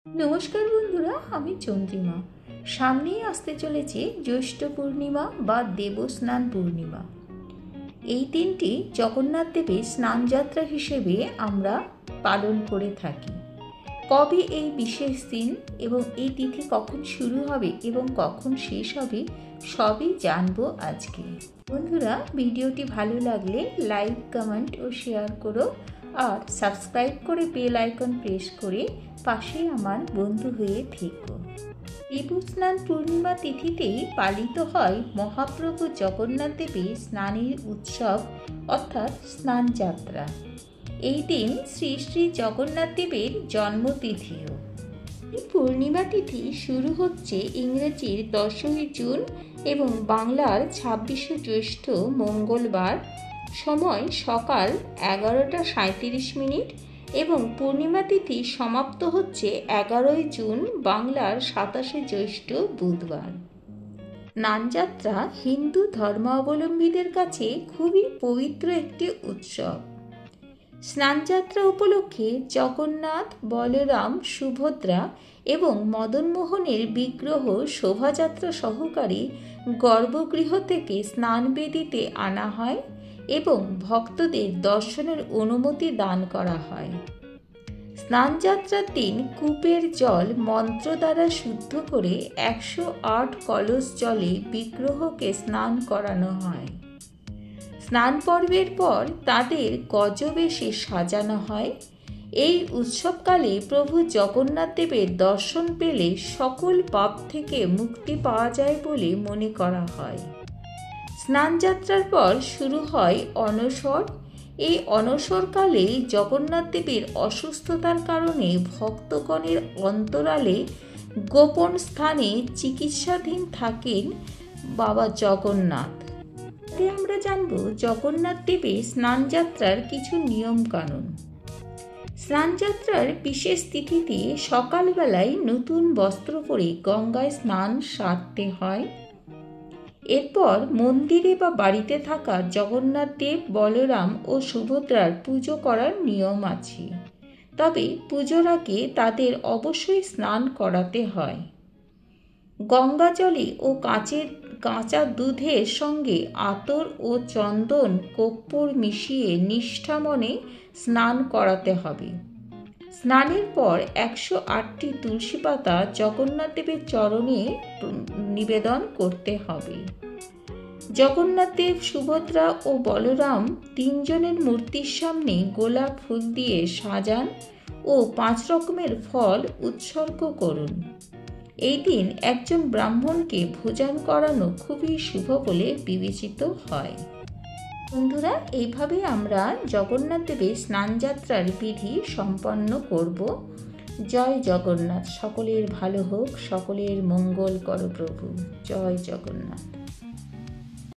নমস্কার বন্ধুরা, আমি চন্দ্রিমা। সামনেই আসতে চলেছে জ্যৈষ্ঠ পূর্ণিমা বা দেবস্নান পূর্ণিমা। এই দিনটি জগন্নাথ দেবের স্নানযাত্রা হিসেবে আমরা পালন করে থাকি। কবে এই বিশেষ দিন এবং এই তিথি কখন শুরু হবে এবং কখন শেষ হবে সবই জানবো আজকে। বন্ধুরা, ভিডিওটি ভালো লাগলে লাইক, কমেন্ট ও শেয়ার করো আর সাবস্ক্রাইব করে বেল আইকন প্রেস করে পাশে আমার বন্ধু হয়ে থেকো। দেবস্নান পূর্ণিমা তিথিতেই পালিত হয় মহাপ্রভু জগন্নাথ দেবের স্নানের উৎসব অর্থাৎ স্নানযাত্রা। এই দিন শ্রী শ্রী জগন্নাথ দেবের জন্মতিথিও। এই পূর্ণিমা তিথি শুরু হচ্ছে ইংরেজির 10ই জুন এবং বাংলার 26শে জ্যৈষ্ঠ মঙ্গলবার। সময় সকাল 11টা 37 এবং পূর্ণিমা তিথি সমাপ্ত হচ্ছে 11ই জুন বাংলার 27শে জ্যৈষ্ঠ বুধবার। স্নানযাত্রা হিন্দু ধর্মাবলম্বীদের কাছে খুবই পবিত্র একটি উৎসব। স্নানযাত্রা উপলক্ষে জগন্নাথ, বলরাম, সুভদ্রা এবং মদনমোহনের বিগ্রহ শোভাযাত্রা সহকারে গর্ভগৃহ থেকে স্নানবেদিতে আনা হয় এবং ভক্তদের দর্শনের অনুমতি দান করা হয়। স্নানযাত্রার দিন কূপের জল মন্ত্র দ্বারা শুদ্ধ করে 108 কলস জলে বিগ্রহকে স্নান করানো হয়। স্নান পর্বের পর তাদের গজবেশে সাজানো হয়। এই উৎসবকালে প্রভু জগন্নাথ দেবের দর্শন পেলে সকল পাপ থেকে মুক্তি পাওয়া যায় বলে মনে করা হয়। স্নানযাত্রার পর শুরু হয় অনশর। এই অনশরকালে জগন্নাথ দেবের অসুস্থতার কারণে ভক্তগণের অন্তরালে গোপন স্থানে চিকিৎসাধীন থাকেন বাবা জগন্নাথ। আমরা জানব জগন্নাথ দেবের স্নানযাত্রার কিছু নিয়ম কানুন। স্নানযাত্রার বিশেষ তিথিতে সকালবেলায় নতুন বস্ত্র পরে গঙ্গায় স্নান সারতে হয়। এরপর মন্দিরে বা বাড়িতে থাকা জগন্নাথ দেব, বলরাম ও সুভদ্রার পুজো করার নিয়ম আছে। তবে পুজোর আগে তাদের অবশ্যই স্নান করাতে হয়। গঙ্গা জলে ও কাঁচা দুধের সঙ্গে আতর ও চন্দন কর্পূর মিশিয়ে নিষ্ঠা মনে স্নান করাতে হবে। স্নানের পর 108টি তুলসী পাতা জগন্নাথ দেবের চরণে নিবেদন করতে হবে। জগন্নাথ দেব, সুভদ্রা ও বলরাম তিনজনের মূর্তির সামনে গোলাপ ফুল দিয়ে সাজান ও 5 রকমের ফল উৎসর্গ করুন। এই দিন একজন ব্রাহ্মণকে ভোজন করানো খুবই শুভ বলে বিবেচিত হয়। বন্ধুরা, এইভাবে আমরা জগন্নাথ দেবের স্নানযাত্রার বিধি সম্পন্ন করব। জয় জগন্নাথ। সকলের ভালো হোক, সকলের মঙ্গল করো প্রভু। জয় জগন্নাথ।